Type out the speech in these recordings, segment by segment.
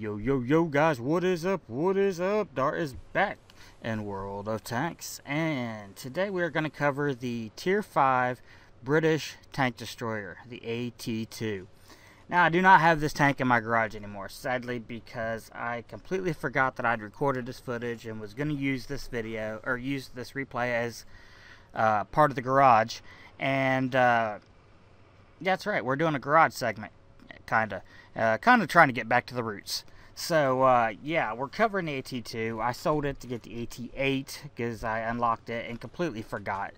Yo guys, what is up? What is up? Dart is back in World of Tanks, and today we are going to cover the Tier 5 British tank destroyer, the AT2. Now, I do not have this tank in my garage anymore, sadly, because I completely forgot that I'd recorded this footage and was going to use this video, or use this replay as part of the garage. And that's right, we're doing a garage segment, kind of trying to get back to the roots. So yeah, we're covering the AT2. I sold it to get the AT8 because I unlocked it and completely forgot,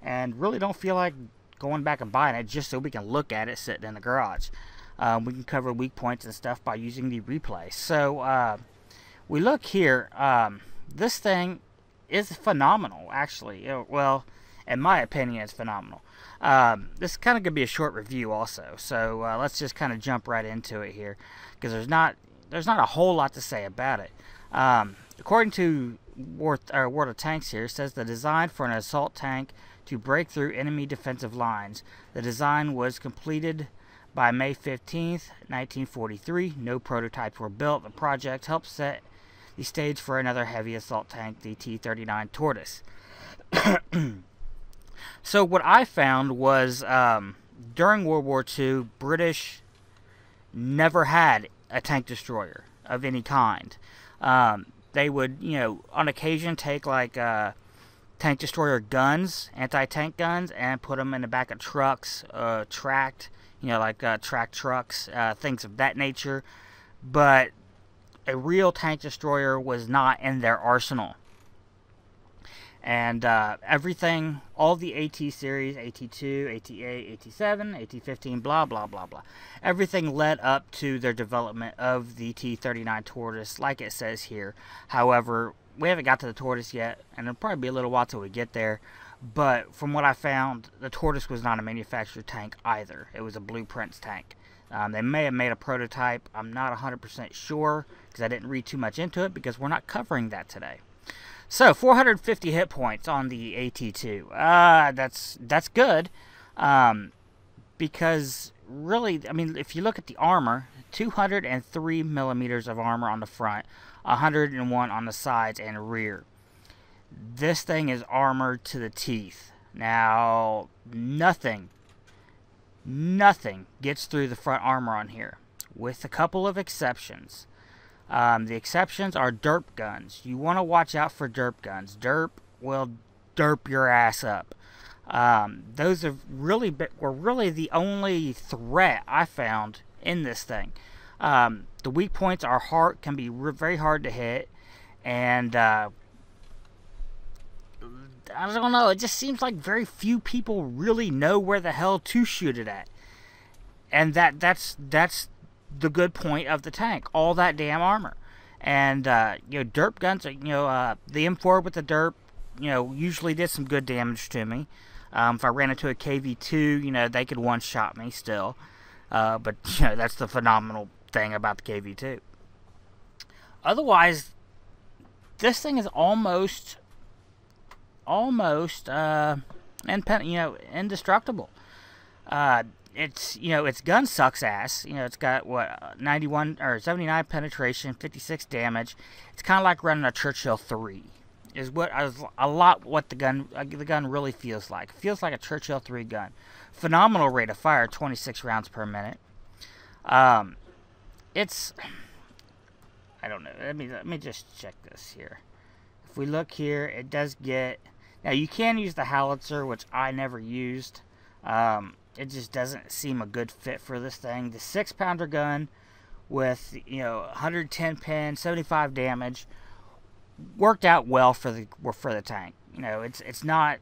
and really don't feel like going back and buying it just so we can look at it sitting in the garage. We can cover weak points and stuff by using the replay. So we look here. This thing is phenomenal, actually. Well, in my opinion, it's phenomenal. This is kind of going to be a short review also, so let's just kind of jump right into it here, because there's not a whole lot to say about it. According to World of Tanks here, it says the design for an assault tank to break through enemy defensive lines. The design was completed by May 15th, 1943. No prototypes were built. The project helped set the stage for another heavy assault tank, the T-39 Tortoise. So what I found was during World War II, British never had a tank destroyer of any kind. They would, on occasion take like tank destroyer guns, anti-tank guns, and put them in the back of trucks, tracked, tracked trucks, things of that nature. But a real tank destroyer was not in their arsenal. And everything, all the AT series, AT2, AT8, AT7, AT15, blah, blah, blah, blah. Everything led up to their development of the T-39 Tortoise, like it says here. However, we haven't got to the Tortoise yet, and it'll probably be a little while till we get there. But from what I found, the Tortoise was not a manufactured tank either. It was a blueprints tank. They may have made a prototype. I'm not 100% sure, because I didn't read too much into it, because we're not covering that today. So, 450 hit points on the AT2. That's good. Because, really, I mean, if you look at the armor, 203 millimeters of armor on the front, 101 on the sides and rear. This thing is armored to the teeth. Now, nothing gets through the front armor on here, with a couple of exceptions. The exceptions are derp guns. You want to watch out for derp guns. Derp will derp your ass up. Those were really the only threat I found in this thing. The weak points can be very hard to hit, and I don't know. It just seems like very few people really know where the hell to shoot it at, and that's the good point of the tank, all that damn armor. And derp guns are, the M4 with the derp, usually did some good damage to me. If I ran into a KV2, they could one-shot me still. But that's the phenomenal thing about the KV2. Otherwise, this thing is almost indestructible. Its gun sucks ass. It's got, 91 or 79 penetration, 56 damage. It's kind of like running a Churchill 3. Is what the gun really feels like. It feels like a Churchill 3 gun. Phenomenal rate of fire, 26 rounds per minute. I don't know. Let me just check this here. If we look here, it does get. Now you can use the howitzer, which I never used. It just doesn't seem a good fit for this thing. The 6-pounder gun with 110 pin, 75 damage worked out well for the tank. It's not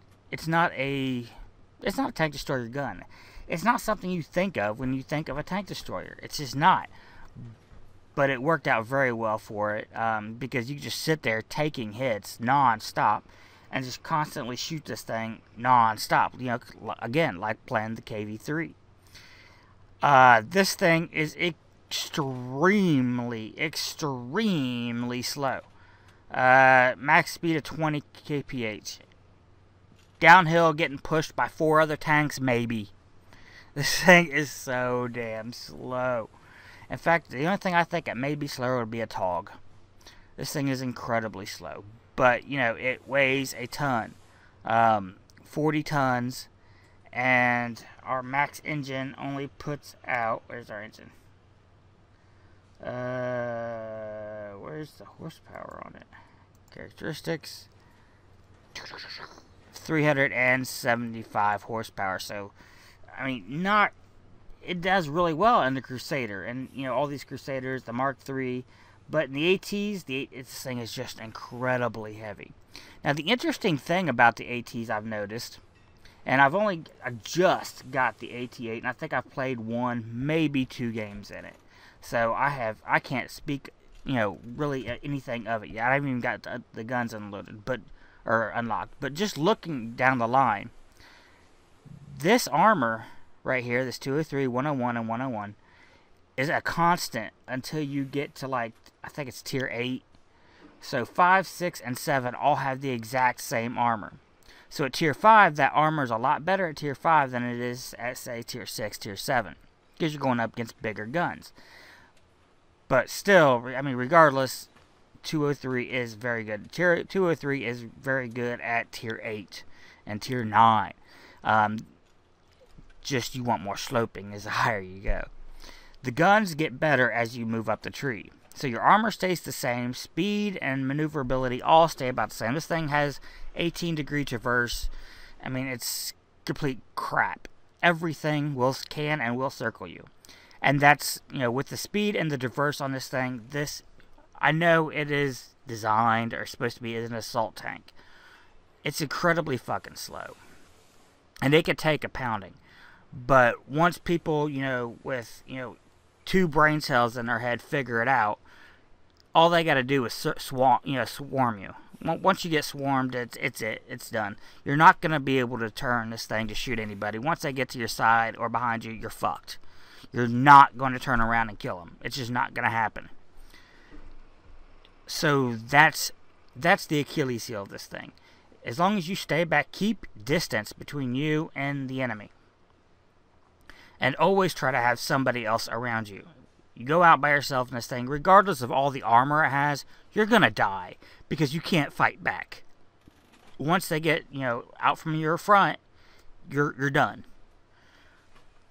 a tank destroyer gun. It's not something you think of when you think of a tank destroyer. It's just not. But it worked out very well for it, because you just sit there taking hits non-stop and just constantly shoot this thing non-stop. Again, like playing the KV3. This thing is extremely slow. Max speed of 20 kph. Downhill, getting pushed by 4 other tanks, maybe. This thing is so damn slow. In fact, the only thing I think it may be slower would be a Tog. This thing is incredibly slow. But, you know, it weighs a ton. 40 tons. And our max engine only puts out... Where's our engine? Where's the horsepower on it? Characteristics. 375 horsepower. So, I mean, not... It does really well in the Crusader. And, you know, all these Crusaders, the Mark III... But in the ATs, this thing is just incredibly heavy. Now, the interesting thing about the ATs I've noticed, and I just got the AT8, and I think I've played 1, maybe 2 games in it. So I can't speak, you know, really anything of it yet. I haven't even got the guns unloaded, or unlocked. But just looking down the line, this armor right here, this 203, 101, and 101, is a constant until you get to, like, I think it's tier 8. So 5, 6, and 7 all have the exact same armor. So at tier 5, that armor is a lot better at tier 5 than it is at, say, tier 6, tier 7. Because you're going up against bigger guns. But still, I mean, regardless, 203 is very good. Tier 203 is very good at tier 8 and tier 9. Just you want more sloping as the higher you go. The guns get better as you move up the tree. So your armor stays the same. Speed and maneuverability all stay about the same. This thing has 18-degree traverse. I mean, it's complete crap. Everything can and will circle you. And that's, you know, with the speed and the traverse on this thing, I know it is designed or supposed to be as an assault tank. It's incredibly fucking slow. And it could take a pounding. But once people, you know, with, you know, 2 brain cells in their head figure it out, all they got to do is swarm you. Once you get swarmed, it's done. You're not going to be able to turn this thing to shoot anybody. Once they get to your side or behind you, you're fucked. You're not going to turn around and kill them. It's just not going to happen. So that's the Achilles heel of this thing. As long as you stay back, keep distance between you and the enemy. And always try to have somebody else around you. You go out by yourself in this thing, regardless of all the armor it has, you're going to die. Because you can't fight back. Once they get, you know, out from your front, you're done.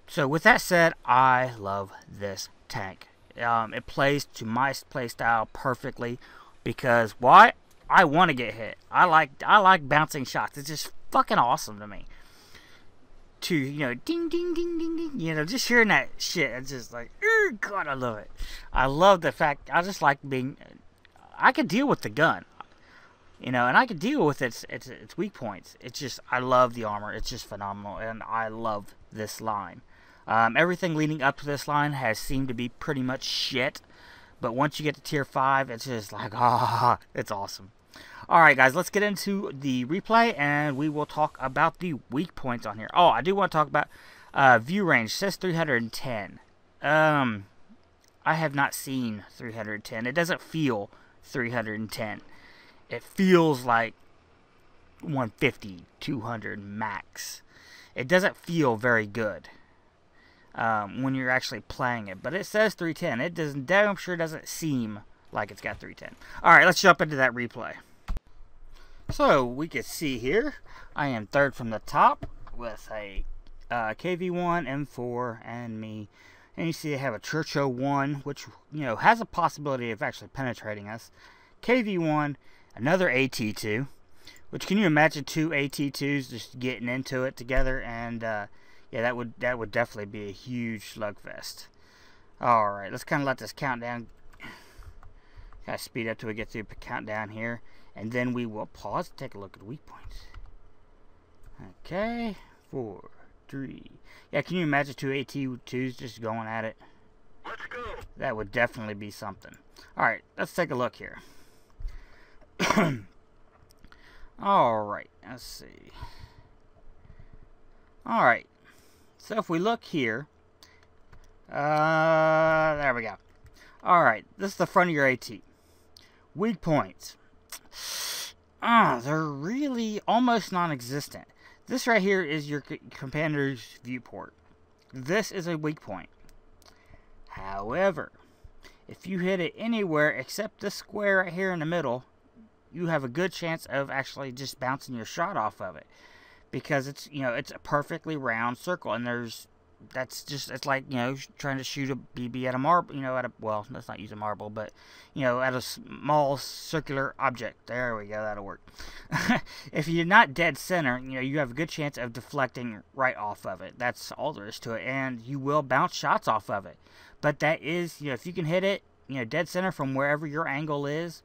So with that said, I love this tank. It plays to my playstyle perfectly. Because, why? I want to get hit. I like bouncing shots. It's just fucking awesome to me. To, you know, ding, ding, ding, ding, ding. You know, just hearing that shit, it's just like, God, I love it. I love the fact, I just like being, I could deal with the gun. You know, and I could deal with its weak points. It's just, I love the armor. It's just phenomenal, and I love this line. Everything leading up to this line has seemed to be pretty much shit. But once you get to tier 5, it's just like, it's awesome. Alright guys, let's get into the replay and we will talk about the weak points on here. Oh, I do want to talk about view range. It says 310. I have not seen 310. It doesn't feel 310. It feels like 150, 200 max. It doesn't feel very good when you're actually playing it. But it says 310. It doesn't, damn sure doesn't seem like it's got 310. Alright, let's jump into that replay. So, we can see here, I am third from the top with a KV1, M4, and me. And you see I have a Churchill 1, which, you know, has a possibility of actually penetrating us. KV1, another AT2, which, can you imagine 2 AT2s just getting into it together? And, yeah, that would definitely be a huge slugfest. Alright, let's kind of let this countdown kind of speed up till we get through the countdown here. And then we will pause, take a look at weak points. Okay, 4, 3. Yeah, can you imagine 2 AT2s just going at it? Let's go. That would definitely be something. Alright, let's take a look here. Alright, let's see. Alright, so if we look here. There we go. Alright, this is the front of your AT. Weak points. They're really almost non-existent. This right here is your commander's viewport. This is a weak point. However, if you hit it anywhere except this square right here in the middle, you have a good chance of actually just bouncing your shot off of it, because it's, you know, it's a perfectly round circle, and it's like, you know, trying to shoot a BB at a marble, you know, well, let's not use a marble, but, you know, at a small circular object. There we go, that'll work. If you're not dead center, you know, you have a good chance of deflecting right off of it. That's all there is to it, and you will bounce shots off of it. But that is, you know, if you can hit it, you know, dead center from wherever your angle is,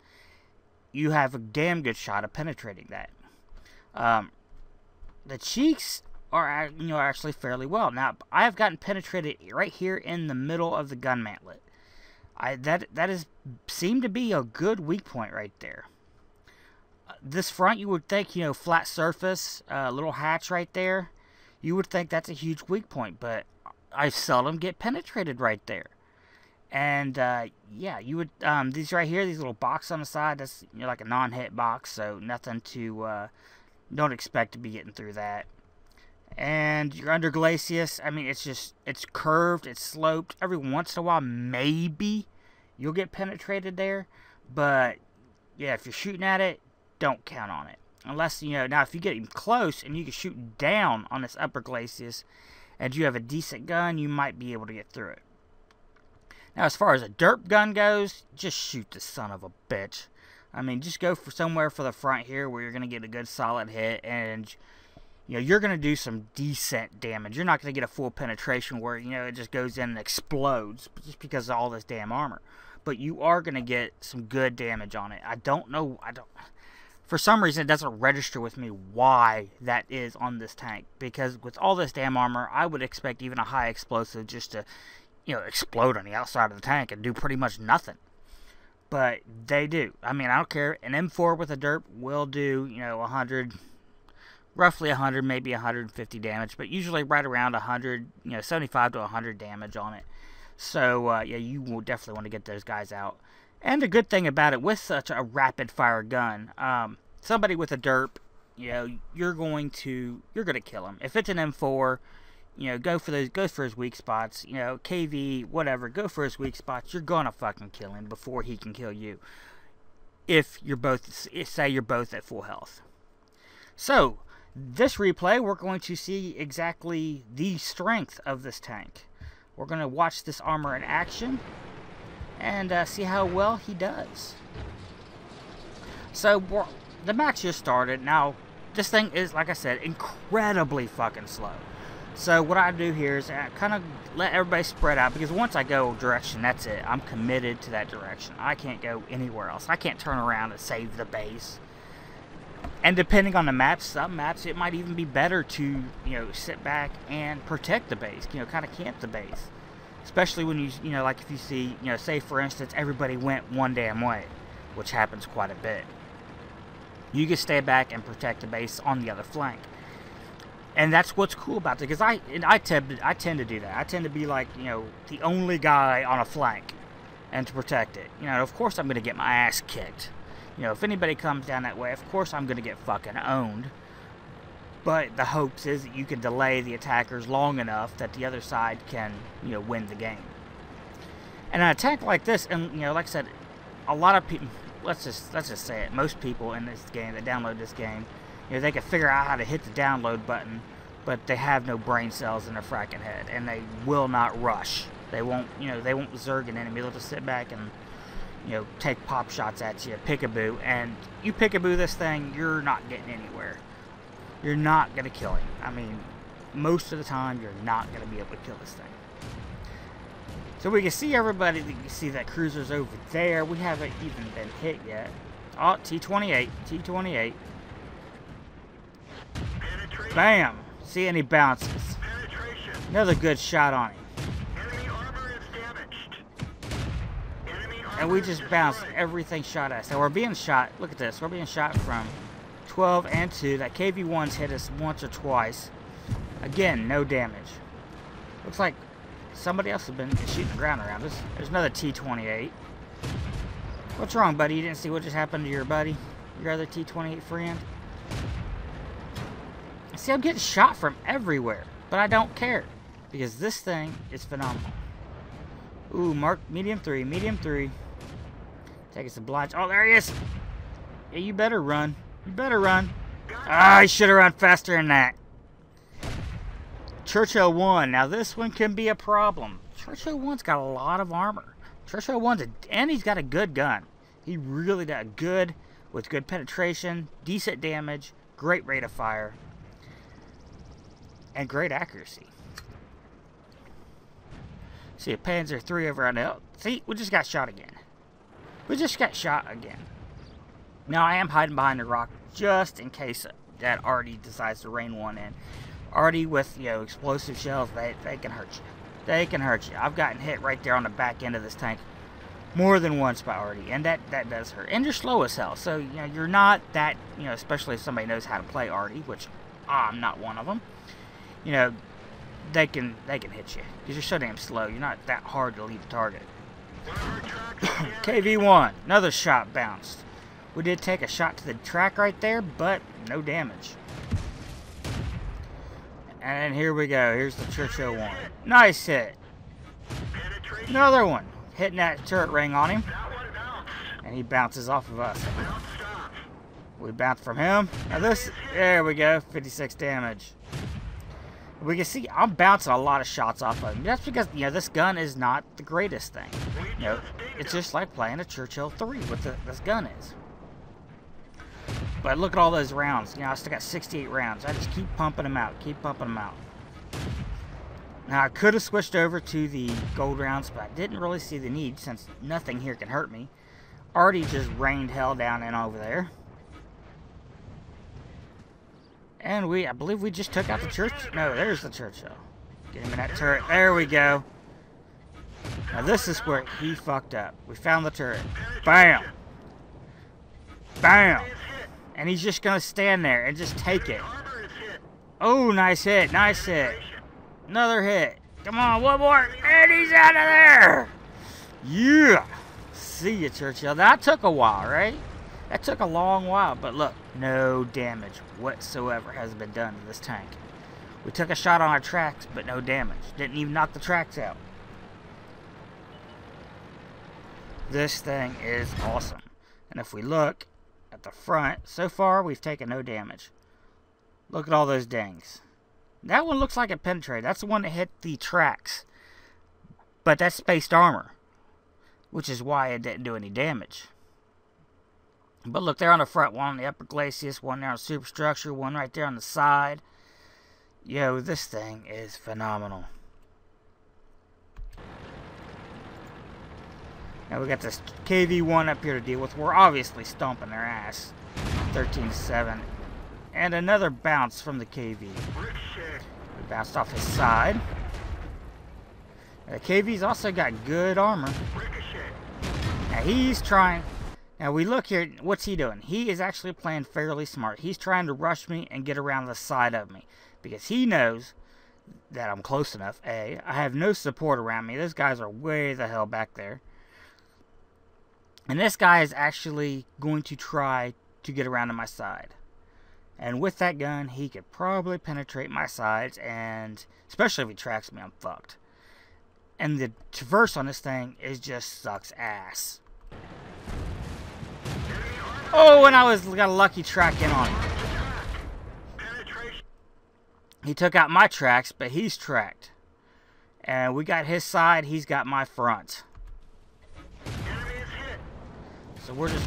you have a damn good shot of penetrating that. The cheeks are, you know, actually fairly well. Now, I have gotten penetrated right here in the middle of the gun mantlet. That is seemed to be a good weak point right there. This front, you would think, you know, flat surface, little hatch right there, you would think that's a huge weak point, but I seldom get penetrated right there. And yeah, you would these right here, these little box on the side, that's, you know, like a non-hit box, so nothing to don't expect to be getting through that. And your underglacius, I mean, it's curved, it's sloped. Every once in a while, maybe you'll get penetrated there, but yeah, if you're shooting at it, don't count on it. Unless, you know, now if you get even close and you can shoot down on this upper glacius and you have a decent gun, you might be able to get through it. Now, as far as a derp gun goes, just shoot the son of a bitch. I mean, just go for somewhere for the front here where you're going to get a good solid hit, and, you know, you're going to do some decent damage. You're not going to get a full penetration where, you know, it just goes in and explodes just because of all this damn armor. But you are going to get some good damage on it. For some reason, it doesn't register with me why that is on this tank. Because with all this damn armor, I would expect even a high explosive just to, you know, explode on the outside of the tank and do pretty much nothing. But they do. I mean, I don't care. An M4 with a derp will do, you know, 100, roughly 100, maybe 150 damage. But usually right around 100, you know, 75 to 100 damage on it. So, yeah, you will definitely want to get those guys out. And the good thing about it, with such a rapid-fire gun, somebody with a derp, you know, you're going to kill him. If it's an M4, you know, go for his weak spots. You know, KV, whatever, go for his weak spots. You're gonna fucking kill him before he can kill you. If you're both, say you're both at full health. So, this replay, we're going to see exactly the strength of this tank. We're going to watch this armor in action and see how well he does. So, the match just started. Now, this thing is, like I said, incredibly fucking slow. So, what I do here is I kind of let everybody spread out, because once I go a direction, that's it. I'm committed to that direction. I can't go anywhere else. I can't turn around and save the base. And depending on the map, some maps, it might even be better to, you know, sit back and protect the base. You know, kind of camp the base. Especially when you know, like if you see, you know, say for instance, everybody went one damn way, which happens quite a bit. You can stay back and protect the base on the other flank. And that's what's cool about it, because I tend to do that. I tend to be like, you know, the only guy on a flank and to protect it. You know, of course I'm going to get my ass kicked. You know, if anybody comes down that way, of course I'm going to get fucking owned. But the hopes is that you can delay the attackers long enough that the other side can, you know, win the game. And an attack like this, and, you know, like I said, a lot of people, let's just say it, most people in this game that download this game, you know, they can figure out how to hit the download button, but they have no brain cells in their fracking head, and they will not rush. They won't, you know, they won't zerg an enemy. They'll just sit back and, you know, take pop shots at you, pick-a-boo, and you pick-a-boo this thing, you're not getting anywhere. You're not going to kill him. I mean, most of the time, you're not going to be able to kill this thing. So we can see everybody, you can see that cruiser's over there. We haven't even been hit yet. Oh, T-28, T-28. Bam! See, and he bounces. Another good shot on him. And we just bounced everything shot at us. So we're being shot, look at this, we're being shot from 12 and 2. That KV-1's hit us once or twice. Again, no damage. Looks like somebody else has been shooting the ground around us. There's another T-28. What's wrong, buddy? You didn't see what just happened to your buddy? Your other T-28 friend? See, I'm getting shot from everywhere, but I don't care, because this thing is phenomenal. Ooh, mark medium 3, medium 3. Taking some blinds. Oh, there he is. Yeah, you better run. You better run. Ah, I should have run faster than that. Churchill 1. Now this one can be a problem. Churchill 1's got a lot of armor. Churchill 1's and he's got a good gun. He really does good with good penetration, decent damage, great rate of fire, and great accuracy. See a Panzer III over on the hill. See, we just got shot again. We just got shot again. Now I am hiding behind the rock just in case that Artie decides to rain one in. Artie with, you know, explosive shells, they can hurt you. They can hurt you. I've gotten hit right there on the back end of this tank more than once by Artie, and that does hurt. And you're slow as hell, so, you know, you're not that, you know, especially if somebody knows how to play Artie, which I'm not one of them. You know, they can hit you because you're so damn slow. You're not that hard to leave the target. KV-1, another shot bounced. We did take a shot to the track right there, but no damage. And here we go. Here's the Churchill 1. Nice hit. Another one. Hitting that turret ring on him. And he bounces off of us. We bounce from him. Now this, there we go. 56 damage. We can see I'm bouncing a lot of shots off of him. That's because, you know, this gun is not the greatest thing. You know, it's just like playing a Churchill 3 with this gun is. But look at all those rounds. You know, I still got 68 rounds. I just keep pumping them out. Keep pumping them out. Now, I could have switched over to the gold rounds, but I didn't really see the need since nothing here can hurt me. Artie just rained hell down in over there. And I believe we just took out the church. No, there's the Churchill. Get him in that turret. There we go. Now, this is where he fucked up. We found the turret. Bam. Bam. And he's just going to stand there and just take it. Oh, nice hit. Nice hit. Another hit. Come on, one more. And he's out of there. Yeah. See you, Churchill. That took a while, right? That took a long while. But look, no damage whatsoever has been done to this tank. We took a shot on our tracks, but no damage. Didn't even knock the tracks out. This thing is awesome. And if we look at the front, so far we've taken no damage. Look at all those dings. That one looks like it penetrated. That's the one that hit the tracks. But that's spaced armor, which is why it didn't do any damage. But look, there on the front, one on the upper glacis, one there on the superstructure, one right there on the side. Yo, this thing is phenomenal. Now we got this KV-1 up here to deal with. We're obviously stomping their ass. 13-7. And another bounce from the KV. We bounced off his side. The KV's also got good armor. Now he's trying. Now we look here. What's he doing? He is actually playing fairly smart. He's trying to rush me and get around the side of me. Because he knows that I'm close enough. I have no support around me. Those guys are way the hell back there. And this guy is actually going to try to get around to my side. And with that gun, he could probably penetrate my sides, and especially if he tracks me, I'm fucked. And the traverse on this thing just sucks ass. Oh, and I got a lucky track in on him. He took out my tracks, but he's tracked. And we got his side, he's got my front. So we're just...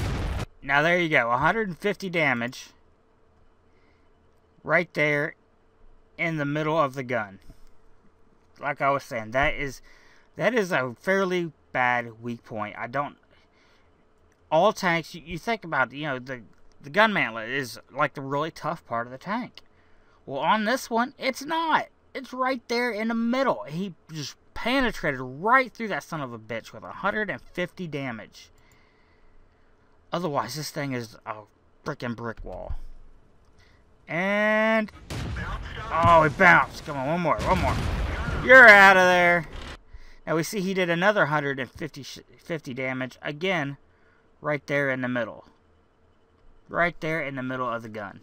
Now there you go, 150 damage. Right there in the middle of the gun. Like I was saying, that is a fairly bad weak point. All tanks, you think about, you know, the gun mantlet is like the really tough part of the tank. Well, on this one, it's not. It's right there in the middle. He just penetrated right through that son of a bitch with 150 damage. Otherwise, this thing is a freaking brick wall. And... Oh, it bounced. Come on, one more. You're out of there. Now we see he did another 150 damage. Again, right there in the middle. Right there in the middle of the gun.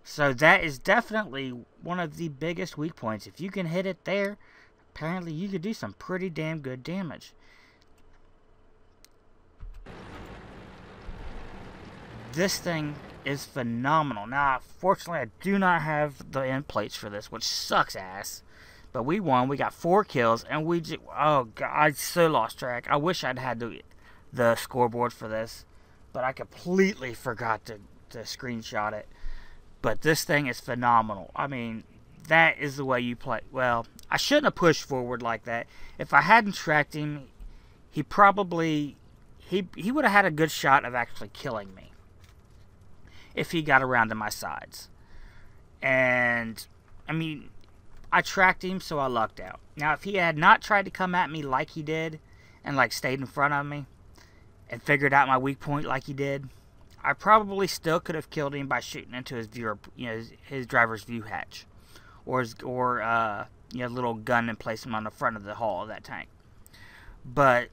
So that is definitely one of the biggest weak points. If you can hit it there, apparently you could do some pretty damn good damage. This thing is phenomenal. Now, fortunately, I do not have the end plates for this, which sucks ass. But we won. We got 4 kills, and we just, oh god, I so lost track. I wish I'd had the scoreboard for this, but I completely forgot to screenshot it. But this thing is phenomenal. I mean, that is the way you play. Well, I shouldn't have pushed forward like that. If I hadn't tracked him, he probably he would have had a good shot of actually killing me if he got around to my sides. And I mean, I tracked him, so I lucked out. Now, if he had not tried to come at me like he did, and like stayed in front of me, and figured out my weak point like he did, I probably still could have killed him by shooting into his viewer, his driver's view hatch, or little gun, and place him on the front of the hull of that tank. But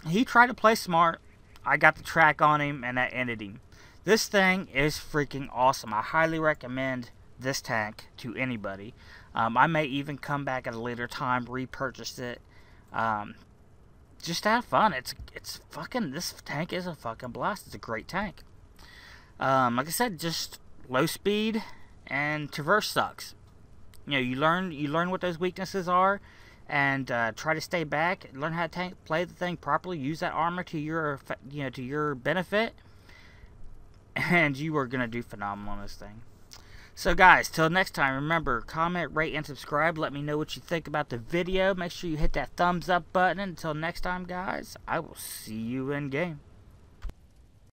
he tried to play smart. I got the track on him, and that ended him. This thing is freaking awesome. I highly recommend this tank to anybody. I may even come back at a later time, repurchase it, just to have fun. It's fucking, this tank is a fucking blast. It's a great tank. Like I said, just low speed and traverse sucks. You learn what those weaknesses are, and try to stay back, learn how to play the thing properly, use that armor to your benefit, and you are gonna do phenomenal on this thing. So guys, till next time, remember, comment, rate, and subscribe. Let me know what you think about the video. Make sure you hit that thumbs up button. Until next time, guys, I will see you in game.